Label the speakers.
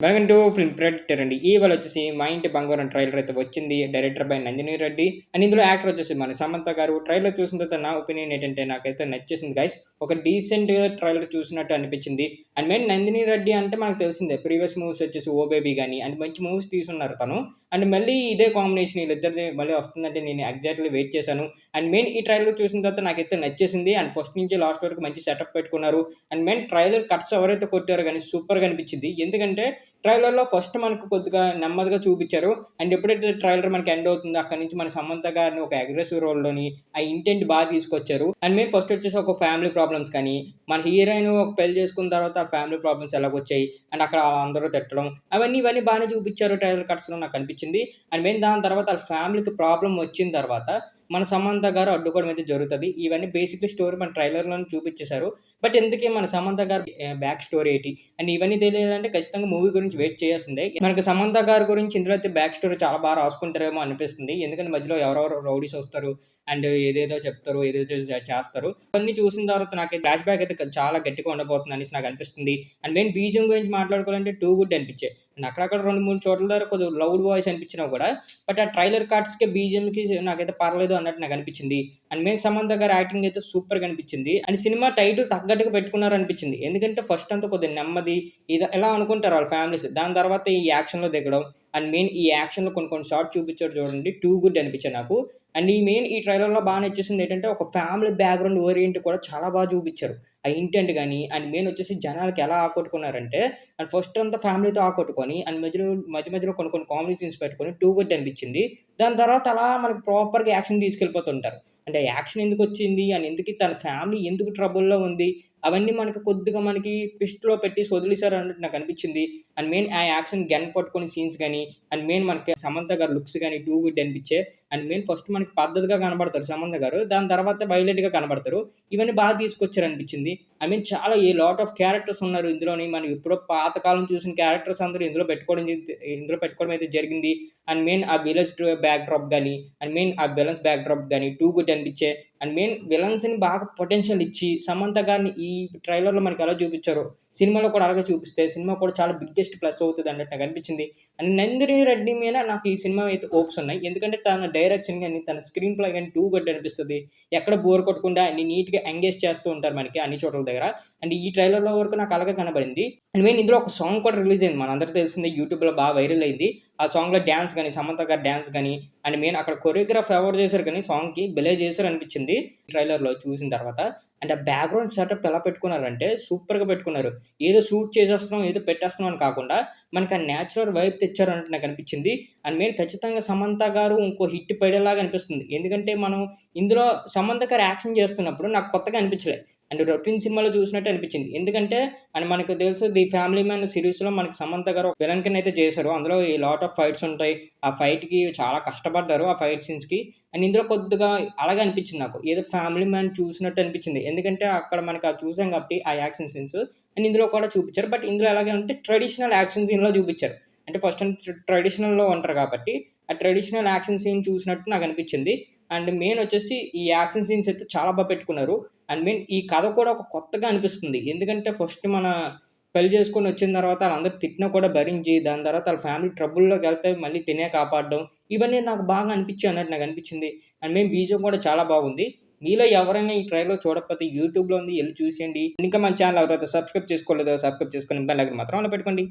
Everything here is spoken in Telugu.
Speaker 1: వెల్కమ్ టు ఫిల్మ్ ప్రెడిక్టర్ అండి. ఇవాళ వచ్చేసి 'మా ఇంటి బంగారం' ట్రైలర్ అయితే వచ్చింది. Director by Nandini Reddy. And ఇందులో యాక్టర్ వచ్చేసి మన సమంత గారు. ట్రైలర్ చూసిన తర్వాత నా ఒపీనియన్ ఏంటంటే నాకైతే నచ్చేసింది గైస్. ఒక డీసెంట్‌గా ట్రైలర్ చూసినట్టు అనిపించింది. అండ్ మెయిన్ నందిని రెడ్డి అంటే మనకు తెలిసిందే. ప్రీవియస్ మూవీస్ వచ్చేసి 'ఓ బేబీ' గాని అండ్ మంచి మూవీస్ తీసున్నారు తను. అండ్ మళ్ళీ ఇదే కాంబినేషన్ వీళ్ళిద్దరిది మళ్ళీ వస్తుందంటే నేను ఎగ్జాక్ట్‌లీ వెయిట్ చేశాను. అండ్ మెయిన్ ఈ ట్రైలర్ చూసిన తర్వాత నాకైతే నచ్చేసింది. అండ్ ఫస్ట్ నుంచి లాస్ట్ వరకు మంచి సెటప్ పెట్టుకున్నారు. అండ్ మెయిన్ ట్రైలర్ కట్స్ ఎవరైతే కొట్టారో గాని సూపర్‌గా అనిపించింది. ఎందుకంటే ట్రైలర్‌లో ఫస్ట్ మనకు కొద్దిగా నెమ్మదిగా చూపిచ్చారు. అండ్ ఎప్పుడైతే ట్రైలర్ మనకి ఎండ్ అవుతుందో అక్కడి నుంచి మన సమంత గారిని ఒక అగ్రెసివ్ రోల్‌లోని ఆ ఇంటెంట్ తీసుకొచ్చారు. అండ్ మెయిన్ ఫస్ట్ వచ్చేసి ఒక ఫ్యామిలీ ప్రాబ్లమ్స్ కానీ, మన హీరోయిన్ ఒక పెళ్లి చేసుకున్న తర్వాత ఆ ఫ్యామిలీ ప్రాబ్లమ్స్ ఎలాగొచ్చాయి. అండ్ అక్కడ అందరూ తిట్టడం ఇవన్నీ బానే చూపిచ్చారు ట్రైలర్ కట్స్‌లో నాకనిపించింది. అండ్ మెయిన్ దాని తర్వాత ఆళ్ళ ఫ్యామిలీకి ప్రాబ్లమ్ వచ్చిన తర్వాత మన సమంత గారు అడ్డుకోవడం అయితే జరుగుతది. ఇవన్నీ బేసిక్‌లీ స్టోరీ మన ట్రైలర్‌లోనే చూపిచ్చేసారు. బట్ ఇంతకీ మన సమంత గారి బ్యాక్ స్టోరీ ఏంటి? అండ్ ఇవన్నీ తెలియాలంటే ఖచ్చితంగా మూవీ గురించి వెయిట్ చేయాల్సిందే. మనకి సమంత గారి గురించి ఇందులో అయితే బ్యాక్ స్టోరీ చాలా రాసుకుంటారేమో అనిపిస్తుంది. ఎందుకంటే మధ్యలో ఎవరెవరో రౌడీస్ వస్తారు. అండ్ ఏదేదో చెప్తారు. ఏదేదో చేస్తారు. ఇవన్నీ చూసిన తర్వాత నాకు ఫ్లాష్ బ్యాక్ అయితే చాలా గట్టిగా ఉండబోతుంది అనేసి నాకు అనిపిస్తుంది. అండ్ మెయిన్ బీజీఎం గురించి మాట్లాడుకోవాలంటే టూ గుడ్ అనిపించాయి. అండ్ అక్కడక్కడ 2, 3 చోట్ల దగ్గర కొద్దిగా లౌడ్ వాయిస్ అనిపించినా కూడా బట్ ఆ ట్రైలర్ కట్స్‌కి బీజీఎంకి నాకైతే పర్లేదు అన్నట్టు నాకు అనిపించింది. అండ్ మెయిన్ సమంత గారి యాక్టింగ్ అయితే సూపర్‌గా అనిపించింది. అండ్ సినిమా టైటిల్ తగ్గట్టుగా పెట్టుకున్నారనిపించింది. ఎందుకంటే ఫస్ట్ అంతా కొద్దిగా నెమ్మది ఇలా అనుకుంటారు వాళ్ళ ఫ్యామిలీస్. దాని తర్వాత ఈ యాక్షన్‌లో దిగడం అండ్ మెయిన్ ఈ యాక్షన్‌లో కొన్ని కొన్ని షార్ట్స్ చూపించారు చూడండి. టూ గుడ్ అనిపించాయి నాకు. అండ్ ఈ ట్రైలర్‌లో నచ్చేసింది ఏంటంటే ఒక ఫ్యామిలీ బ్యాక్‌గ్రౌండ్ ఓరియంట్ కూడా చాలా చూపించారు. ఆ ఇంటెంట్ గాని అండ్ మెయిన్ వచ్చేసి జనాలకి ఎలా ఆకట్టుకున్నారంటే అండ్ ఫస్ట్ అంతా ఫ్యామిలీతో ఆకట్టుకొని అండ్ మధ్యలో కొన్ని కొన్ని కామెడీ సీన్స్ పెట్టుకొని టూ గుడ్ అనిపించింది. దాని తర్వాత అలా మనకు ప్రాపర్‌గా యాక్షన్ తీసుకెళ్ళిపోతుంటారు. అంటే యాక్షన్ ఎందుకొచ్చింది? అండ్ ఎందుకు తన ఫ్యామిలీ ఎందుకు ట్రబుల్‌లో ఉంది? అవన్నీ మనకి ట్విస్ట్‌లో పెట్టేసి వదిలేసారు అన్నట్టు నాకనిపించింది. అండ్ మెయిన్ ఆ యాక్షన్ గన్ పట్టుకునే సీన్స్ గాని, అండ్ మెయిన్ మనకి సమంత గారి లుక్స్ గాని టూ గుడ్ అనిపించాయి. అండ్ మెయిన్ ఫస్ట్ మనకి పద్ధతిగా కనపడతారు సమంత గారు. దాని తర్వాత వైలెంట్‌గా కనపడతారు. ఇవన్నీ తీసుకొచ్చారనిపించింది. ఐ మీన్ చాలా లాట్ ఆఫ్ క్యారెక్టర్స్ ఉన్నారు ఇందులోని. మనం ఎప్పుడో పాతకాలం చూసిన క్యారెక్టర్స్ అందరూ ఇందులో పెట్టుకోవడం అయితే జరిగింది. అండ్ మెయిన్ ఆ విలేజ్ బ్యాక్ డ్రాప్ గాని, అండ్ మెయిన్ ఆ విలన్స్ బ్యాక్ డ్రాప్ గాని టూ గుడ్ అనిపించాయి. అండ్ మెయిన్ విలన్స్‌ని బాగా పొటెన్షియల్ ఇచ్చి సమంత గారిని ఈ ట్రైలర్‌లో మనకి ఎలా చూపించారో సినిమాలో కూడా అలాగే చూపిస్తే సినిమా కూడా చాలా బిగ్గెస్ట్ ప్లస్ అవుతది అన్నట్టు నాకనిపించింది. అండ్ నందిని రెడ్డి మీద నాకు ఈ సినిమా అయితే హోప్స్ ఉన్నాయి. ఎందుకంటే తన డైరెక్షన్ గాని, తన స్క్రీన్ ప్లే గాని టూ గుడ్ అనిపిస్తది. ఎక్కడ బోర్ కొట్టకుండా అన్ని నీట్‌గా ఎంగేజ్ చేస్తూ ఉంటారు మనకి అన్ని చోట్ల దగ్గర. అండ్ ఈ ట్రైలర్‌లో వరకు నాకు అలాగే కనబడింది. అండ్ మెయిన్ ఇందులో ఒక సాంగ్ కూడా రిలీజ్ అయింది. మనందరికీ తెలిసిందే యూట్యూబ్‌లో వైరల్ అయింది. ఆ సాంగ్‌లో డాన్స్ గాని, సమంత గారి డాన్స్ గాని అండ్ మెయిన్ అక్కడ కొరియోగ్రాఫ్ ఎవరు చేశారు కానీ సాంగ్‌కి భలే చేశారనిపించింది ట్రైలర్‌లో చూసిన తర్వాత. అండ్ ఆ బ్యాక్‌గ్రౌండ్ సెటప్ ఎలా పెట్టుకున్నారంటే సూపర్‌గా పెట్టుకున్నారు. ఏదో షూట్ చేసేస్తున్నాం, ఏదో పెట్టేస్తున్నాం అని కాకుండా మనకు ఆ నేచురల్ వైబ్ తెచ్చారన్నట్టు నాకనిపించింది. అండ్ మెయిన్ ఖచ్చితంగా సమంత గారు ఇంకో హిట్ పడేలాగా అనిపిస్తుంది. ఎందుకంటే మనం ఇందులో సమంత గారు యాక్షన్ చేస్తున్నప్పుడు నాకు కొత్తగా అనిపించలే. అండ్ రొటీన్ సినిమాలో చూసినట్టు అనిపించింది. ఎందుకంటే అండ్ మనకు తెలుసు 'ది ఫ్యామిలీ మ్యాన్' సీరీస్‌లో మనకి సమంత గారు విలన్ కిందైతే చేశారు. అందులో లాట్ ఆఫ్ ఫైట్స్ ఉంటాయి. ఆ ఫైట్‌కి చాలా కష్టపడ్డారు ఆ ఫైట్ సీన్స్‌కి. అండ్ ఇందులో కొద్దిగా అలాగే అనిపించింది నాకు. ఏదో 'ఫ్యామిలీ మ్యాన్' చూసినట్టు అనిపించింది. ఎందుకంటే అక్కడ మనకు అది చూసాం కాబట్టి ఆ యాక్షన్ సీన్స్ అండ్ ఇందులో కూడా చూపించారు. బట్ ఇందులో ఎలాగంటే ట్రెడిషనల్ యాక్షన్ సీన్‌లో చూపించారు. అంటే ఫస్ట్ ట్రెడిషనల్‌లో ఉంటారు కాబట్టి ఆ ట్రెడిషనల్ యాక్షన్ సీన్ చూసినట్టు నాకనిపించింది. అండ్ మెయిన్ వచ్చేసి ఈ యాక్షన్ సీన్స్ అయితే చాలా పెట్టుకున్నారు. అండ్ మెయిన్ ఈ కథ కూడా ఒక కొత్తగా అనిపిస్తుంది. ఎందుకంటే ఫస్ట్ మన పెళ్లి చేసుకొని వచ్చిన తర్వాత ఆళ్ళందరూ తిట్టినా కూడా భరించి, దాని తర్వాత ఆళ్ళ ఫ్యామిలీ ట్రబుల్‌లోకెళ్తే మళ్ళీ తినే కాపాడడం, ఇవన్నీ నాకు బాగా అనిపించాయి అన్నట్టు నాకనిపించింది. అండ్ మెయిన్ బీజీఎం కూడా చాలా బాగుంది. మీలో ఎవరైనా ఈ ట్రైలర్ చూడకపోతే యూట్యూబ్‌లో ఉంది ఎళ్లి చూసేయండి. ఇంకా మన ఛానెల్ ఎవరైతే సబ్స్క్రైబ్ చేసుకోలేదో సబ్స్క్రైబ్ చేసుకొని బెల్ ఐకాన్ మాత్రం ఆన్‌లో పెట్టుకోండి.